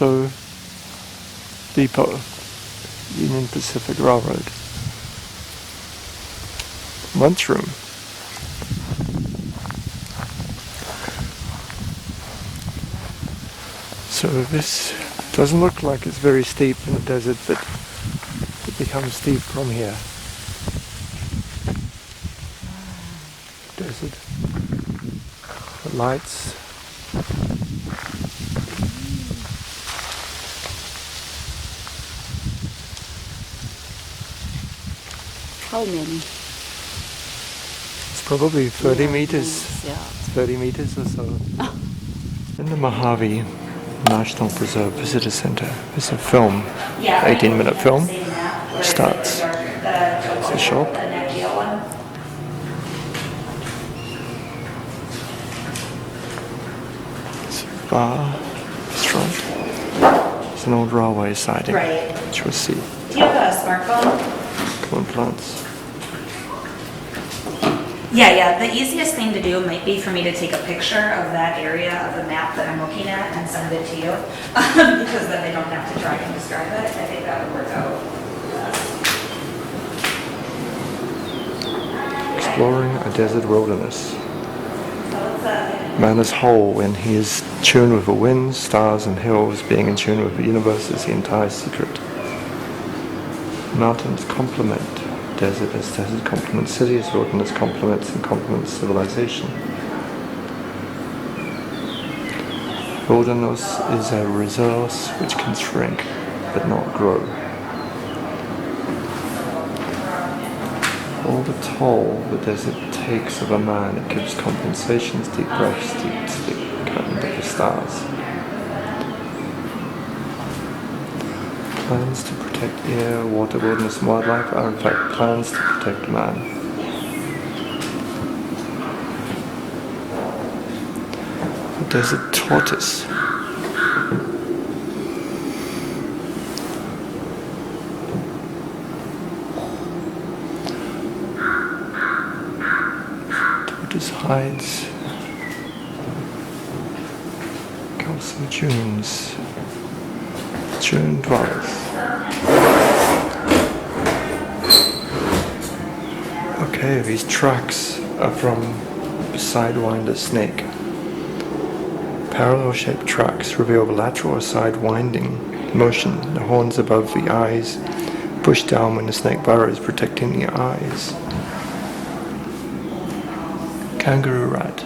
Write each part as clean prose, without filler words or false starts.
Kelso Depot, Union Pacific Railroad. Lunchroom. So this doesn't look like it's very steep in the desert, but it becomes steep from here. Desert. The lights. How many? It's probably 30 meters. Yeah. 30 meters or so. In the Mojave National Preserve Visitor Center is a film, 18-minute film, starts. It's a shop. It's a bar, restaurant. It's an old railway siding, which we'll see. Do you have a smartphone? Corn plants. Yeah. The easiest thing to do might be for me to take a picture of that area of the map that I'm looking at and send it to you, because then I don't have to try and describe it. I think that would work out. Exploring a desert wilderness. Man is whole when he is tuned with the winds, stars, and hills. Being in tune with the universe is the entire secret. Mountains complement desert as desert complements cities, wilderness complements and complements civilization. Wilderness is a resource which can shrink but not grow. All the toll the desert takes of a man, it gives compensations, deep breaths, deep sleep, kind of the stars. Plans to protect air, water, wilderness, and wildlife are in fact plans to protect man. The desert tortoise. Tortoise hides. Kelso dunes. Dune dwellers. Okay, these tracks are from Sidewinder snake. Parallel-shaped tracks reveal the lateral or side winding motion. The horns above the eyes push down when the snake burrows, protecting the eyes. Kangaroo rat.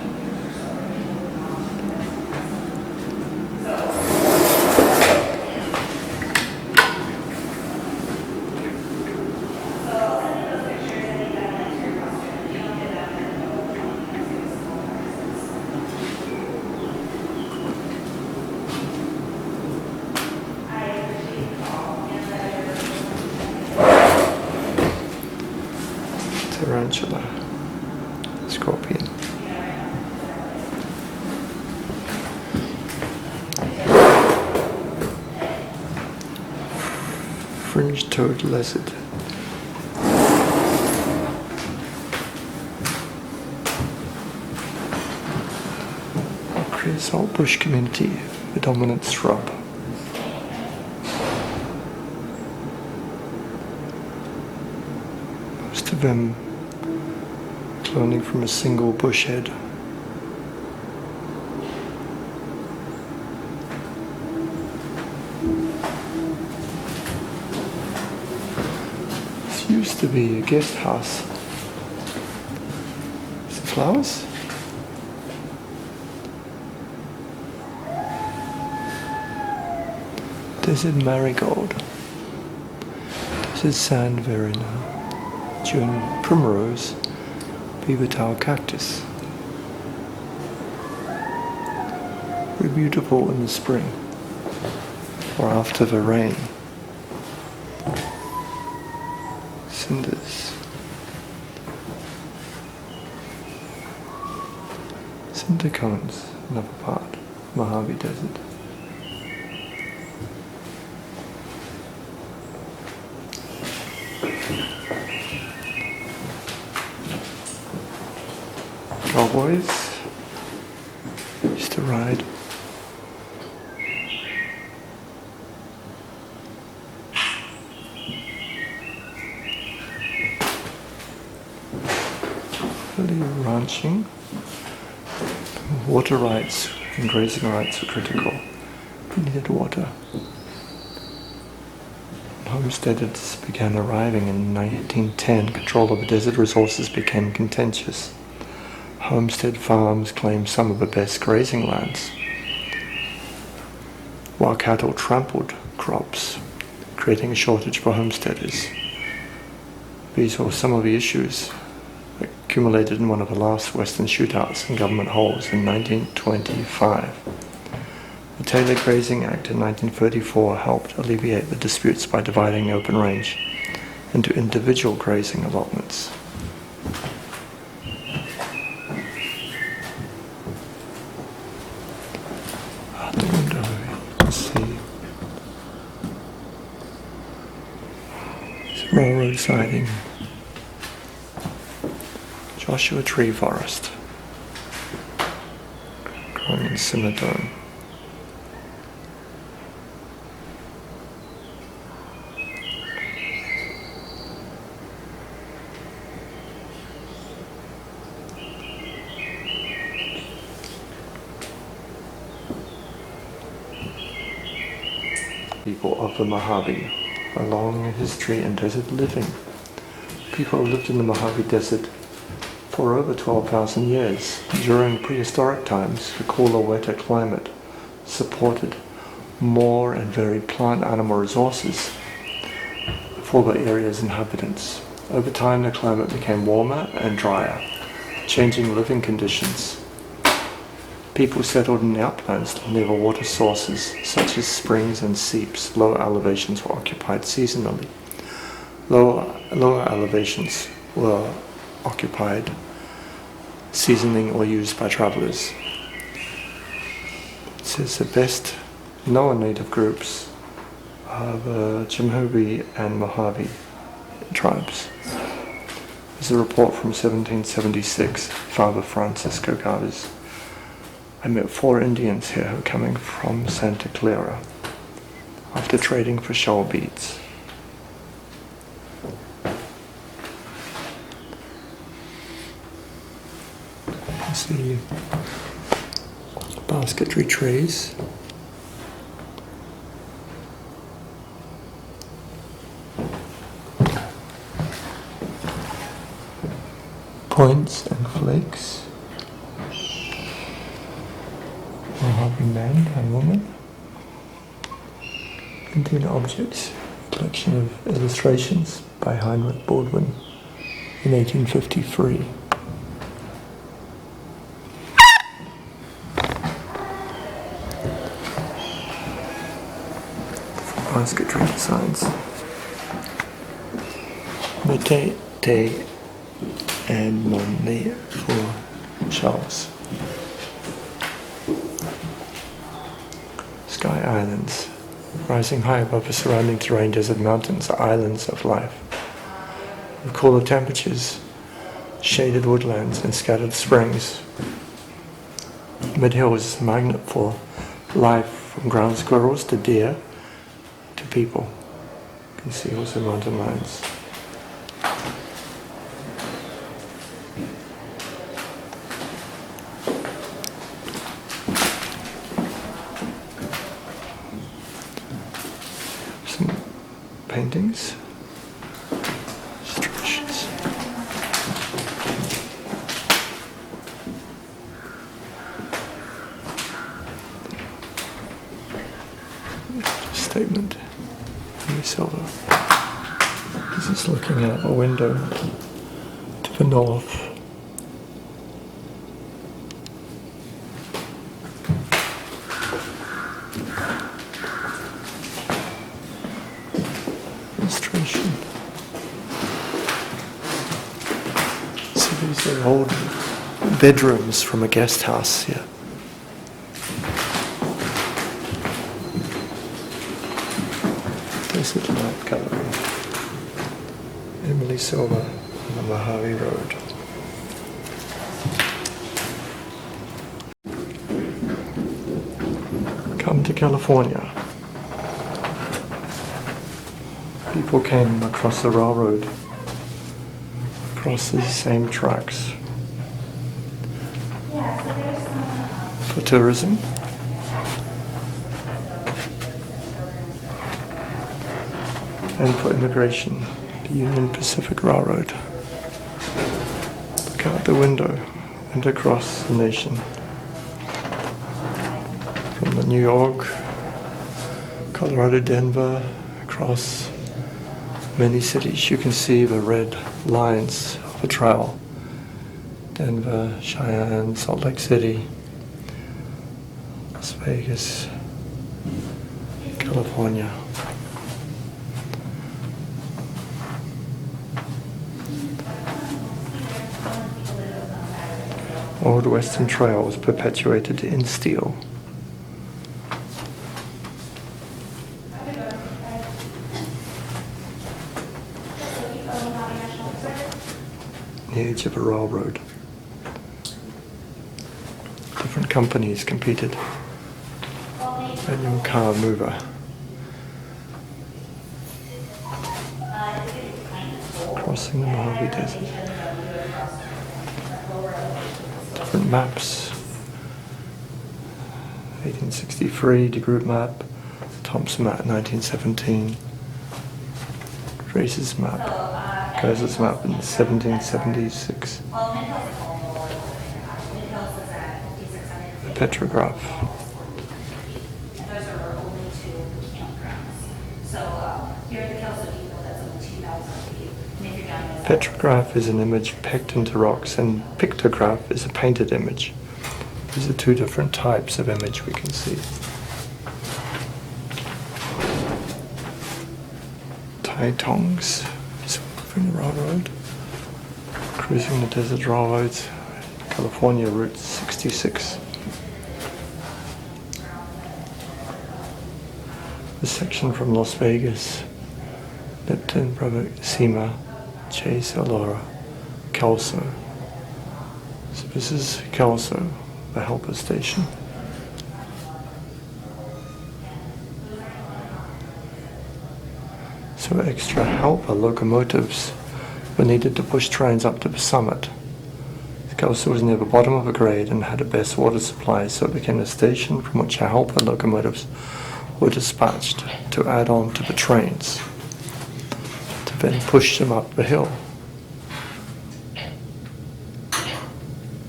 Tarantula, scorpion. Fringe-toed lizard. Creosote bush community, the dominant shrub. Most of them cloning from a single bush head. This used to be a guest house. Is it flowers? Desert marigold. Desert sand verena. June primrose. Beaver tail cactus. Very beautiful in the spring or after the rain. Cinders. Cinder cones, another part, Mojave Desert. Cowboys used to ride. early ranching, water rights and grazing rights were critical. We needed water. Homesteaders began arriving in 1910. Control of the desert resources became contentious. Homestead farms claimed some of the best grazing lands, while cattle trampled crops, creating a shortage for homesteaders. These were some of the issues accumulated in one of the last Western shootouts and government holes in 1925. The Taylor Grazing Act in 1934 helped alleviate the disputes by dividing the open range into individual grazing allotments. Out the window, you can see it's railroad siding, Joshua tree forest, growing in Cinnadome. People of the Mojave, a long history in desert living. People lived in the Mojave Desert for over 12,000 years. During prehistoric times, the cooler, wetter climate supported more and varied plant-animal resources for the area's inhabitants. Over time, the climate became warmer and drier, changing living conditions. People settled in outlands near the water sources, such as springs and seeps. Lower elevations were occupied seasonally. Lower elevations were occupied seasoning or used by travelers. It says the best known native groups are the Mojave and Mojave tribes. There's a report from 1776, Father Francisco Gavez. I met 4 Indians here who were coming from Santa Clara after trading for shoal beads. You can see basketry trays. Points and flakes. Mojave man and woman. Container objects. Collection of illustrations by Heinrich Baldwin in 1853. Basketry designs. Mete and Monet for shells. Sky islands. Rising high above the surrounding terrain, desert mountains are islands of life. With cooler temperatures, shaded woodlands and scattered springs. Mid-hill is a magnet for life, from ground squirrels to deer to people. You can see also mountain lions. Some paintings, illustrations. Statement. Silver. This is looking out a window to the north. Illustration. So these are old bedrooms from a guest house here. Desert Art Gallery. Emily Silver on the Mojave Road. Come to California. People came across the railroad, across these same tracks, tourism. And for immigration, the Union Pacific Railroad. Look out the window and across the nation. From the New York, Colorado, Denver, across many cities, you can see the red lines of the trail. Denver, Cheyenne, Salt Lake City, Las Vegas, California. Old Western trails perpetuated in steel. The edge of a railroad. Different companies competed. Manual car mover. Crossing the Mojave Desert. Different maps. 1863, the group map. Thompson map, 1917. Trace's map. Kelso's map in 1776. The Petrograph. Those are only 2 campgrounds. So here at the Kelso Depot, that's only 2,000 feet. And if you're down this Petrograph is an image pegged into rocks, and pictograph is a painted image. These are 2 different types of image we can see. Tai tongs. The railroad, cruising the desert railroads, California Route 66. The section from Las Vegas, Lipton, Sima, Chase, Aurora, Kelso. So this is Kelso, the helper station. So extra helper locomotives were needed to push trains up to the summit. Kelso was near the bottom of a grade and had a best water supply, so it became a station from which helper locomotives were dispatched to add on to the trains, to then push them up the hill.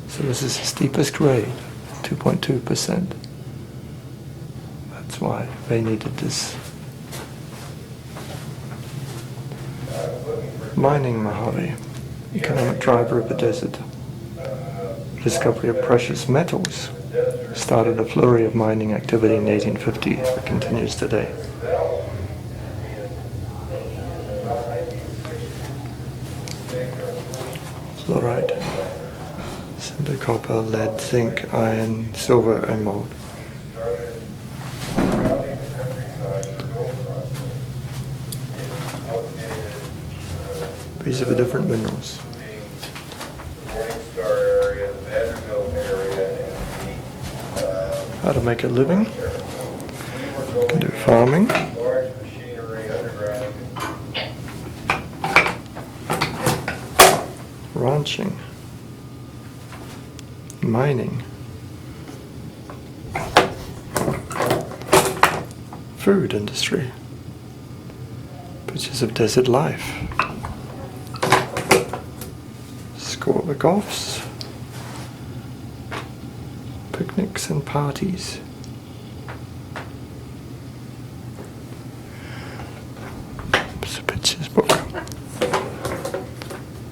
So this is the steepest grade, 2.2%. That's why they needed this. Mining Mojave, economic driver of the desert. The discovery of precious metals started a flurry of mining activity in the 1850s that continues today. Fluoride, cinder, copper, lead, zinc, iron, silver, and mold. These are the different minerals. How to make a living. You can do farming. Ranching. Mining. Food industry. Pictures of desert life. Score the golfs, picnics and parties. It's a pictures book.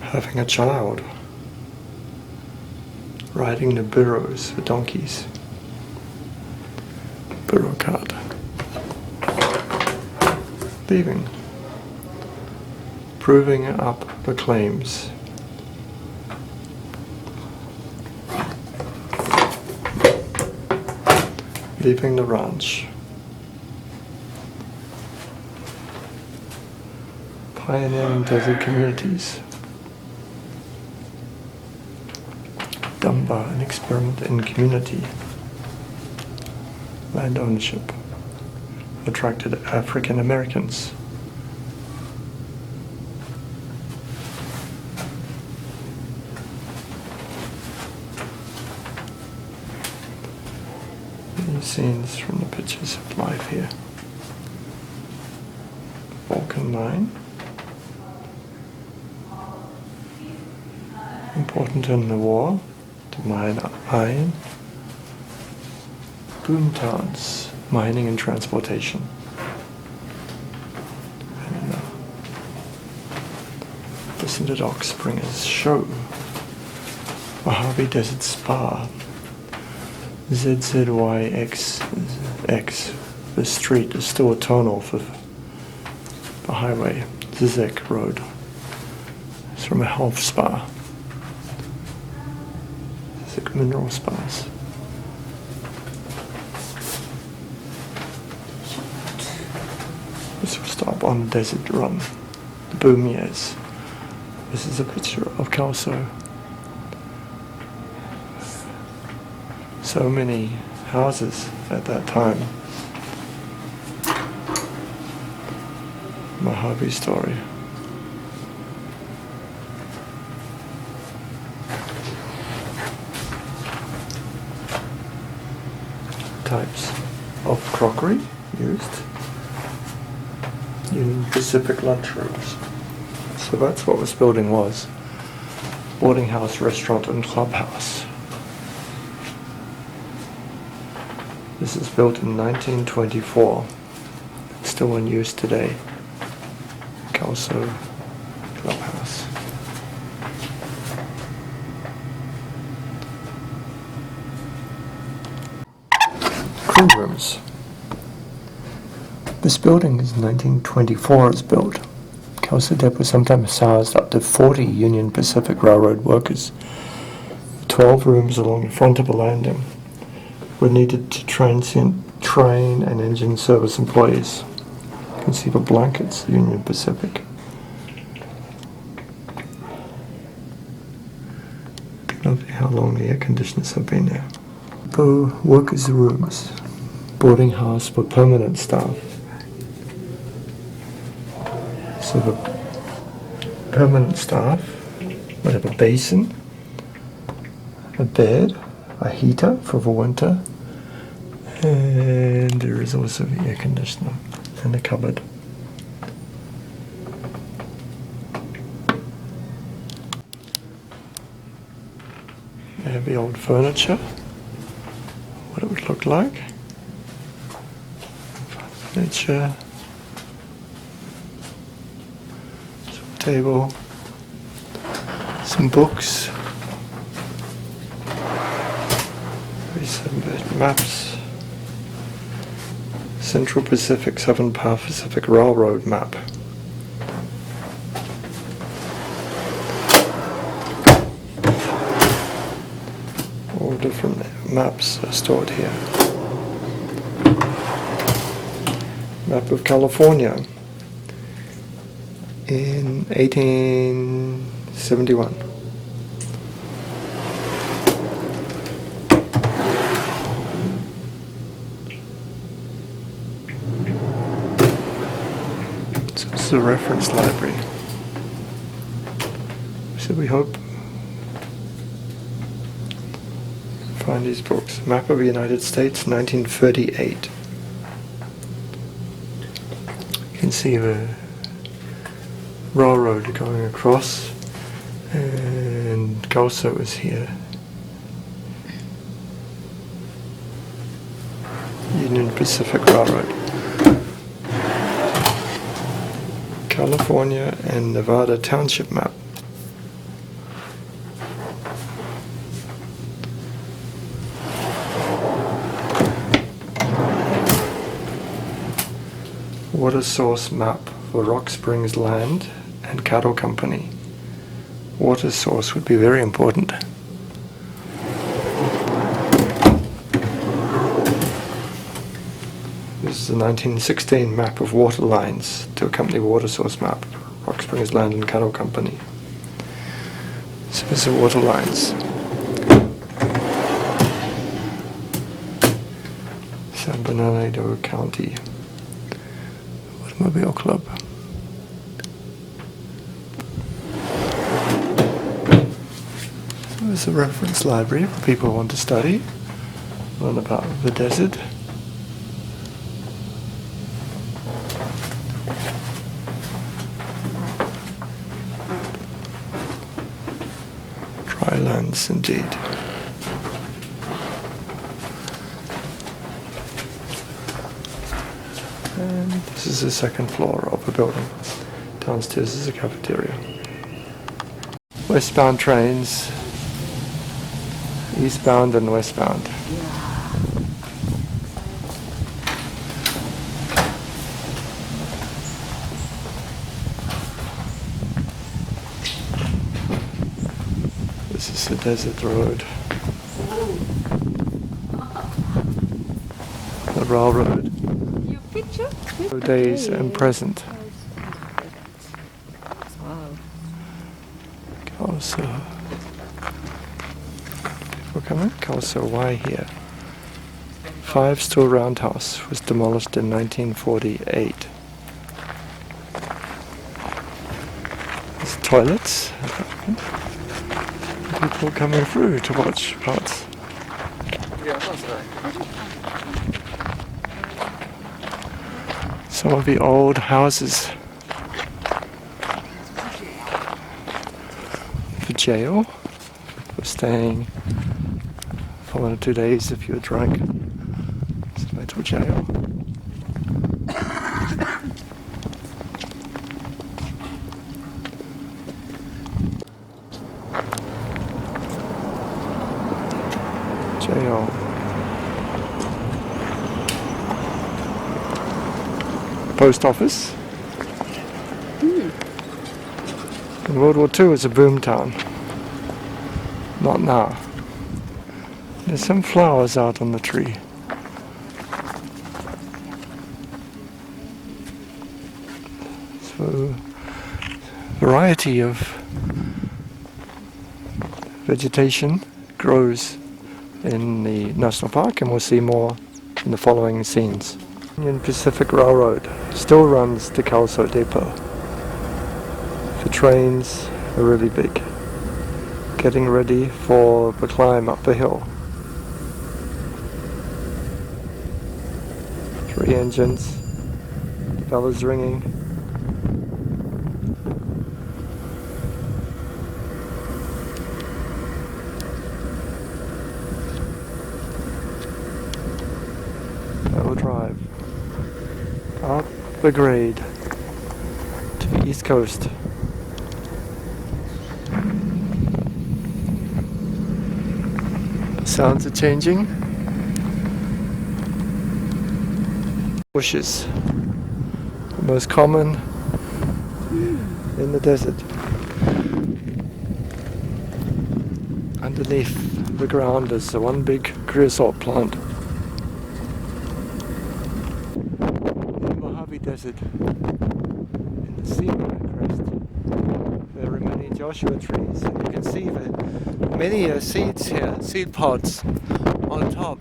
Having a child. Riding the burros for donkeys. Burro cart. Leaving. Proving up the claims. Leaving the ranch. Pioneering desert communities. Dunbar, an experiment in community. Land ownership. Attracted African Americans. scenes from the pictures of life here. Vulcan mine. Important in the war to mine iron. Boomtowns, mining and transportation. And listen to Doc Springer's show. Mojave Desert Spa. ZZYXX. The street is still a turn off of the highway, Zizek Road. It's from a health spa. Zizek Mineral Spas. This will stop on the desert run. The boom years. This is a picture of Kelso. So many houses at that time. Mojave story. Types of crockery used. Union Pacific lunchrooms. So that's what this building was. Boarding house, restaurant and clubhouse. This is built in 1924. It's still in use today. Kelso Clubhouse. Crew rooms. This building is 1924 is built. Kelso Depot sometimes housed up to 40 Union Pacific Railroad workers. 12 rooms along the front of the landing were needed to train and engine service employees. You can see the blankets, Union Pacific. Lovely how long the air conditioners have been there. The workers' rooms, boarding house for permanent staff. So the permanent staff would have a basin, a bed, a heater for the winter, and there is also the air conditioner and a cupboard. They have the old furniture, what it would look like. Furniture, some table, some books. Some maps. Central Pacific, Southern Pacific Railroad map. All different maps are stored here. Map of California in 1871. It's a reference library. So we hope find these books. Map of the United States, 1938. You can see the railroad going across, and Kelso is here. Union Pacific Railroad. California and Nevada Township map. Water source map for Rock Springs Land and Cattle Company. Water source would be very important. This is a 1916 map of water lines to accompany water source map, Rock Springs Land and Cattle Company. So these are water lines. San Bernardino County Automobile Club. So there's a reference library for people who want to study, learn about the desert. Highlands indeed. And this is the second floor of the building. Downstairs is a cafeteria. Westbound trains, eastbound and westbound. This is the desert road. The railroad. Your picture? Days and present. Wow. Kelso. People coming? Kelso, why here? 5-story roundhouse was demolished in 1948. There's toilets. People coming through to watch parts. Some of the old houses. The jail. For staying for 1 or 2 days if you were drunk. It's a mental jail. Jail. Post office. In World War II, it's a boomtown. Not now. There's some flowers out on the tree. So, variety of vegetation grows in the national park, and we'll see more in the following scenes. Union Pacific Railroad still runs the Kelso depot. The trains are really big, getting ready for the climb up the hill. 3 engines, the bells ringing. We'll drive up the grade to the east coast. The sounds are changing. Bushes, the most common in the desert. Underneath the ground is one big creosote plant. Desert in the Seymour crest. There are many Joshua trees, and you can see the many seeds here, seed pods on top.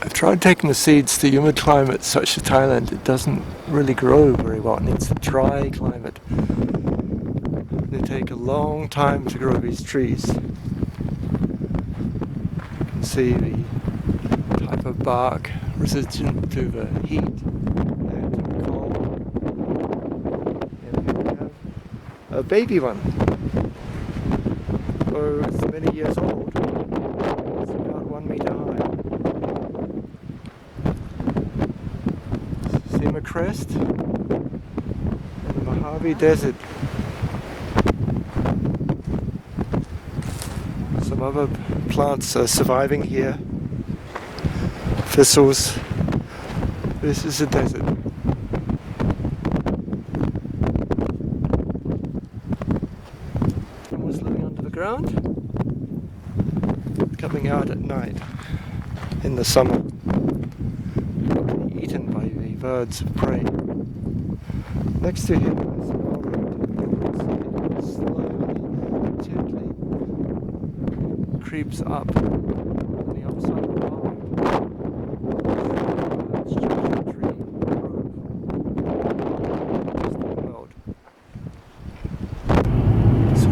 I've tried taking the seeds to humid climates such as Thailand. It doesn't really grow very well. It needs a dry climate. They take a long time to grow these trees. You can see the type of bark resistant to the heat and to the cold. And here we have a baby one. Oh, it's many years old. It's about 1 meter high. Seymour crest in the Mojave Desert. Some other plants are surviving here. Thistles. This is a desert. Animals living under the ground, coming out at night in the summer, probably eaten by the birds of prey. Next to him is a railroad. Slowly, gently creeps up on the upside of the railroad.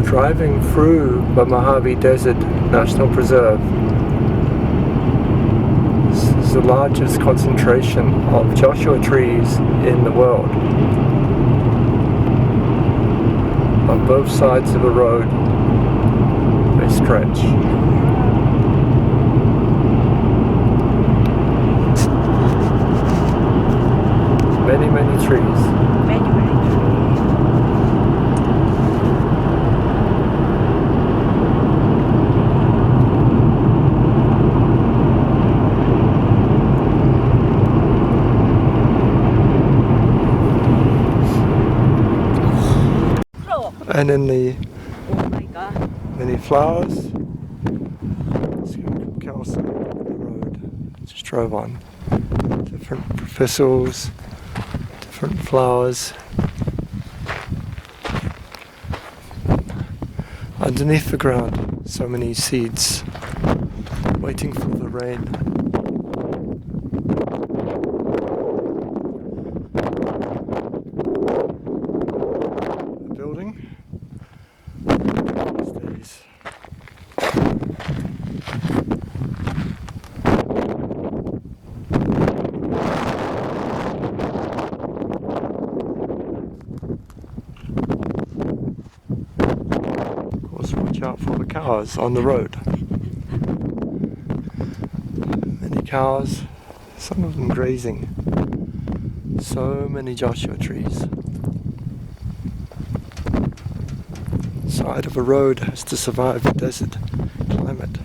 Driving through the Mojave Desert National Preserve. This is the largest concentration of Joshua trees in the world. both sides of a road, they stretch. Many, many trees. Many, many trees. And in the Oh my God. many flowers. Let's go from Kelso, the road. Just drove on. Different thistles, different flowers. Underneath the ground, so many seeds waiting for the rain. A building these days. Of course, watch out for the cows on the road. Many cows, some of them grazing. So many Joshua trees. Side of a road has to survive the desert climate.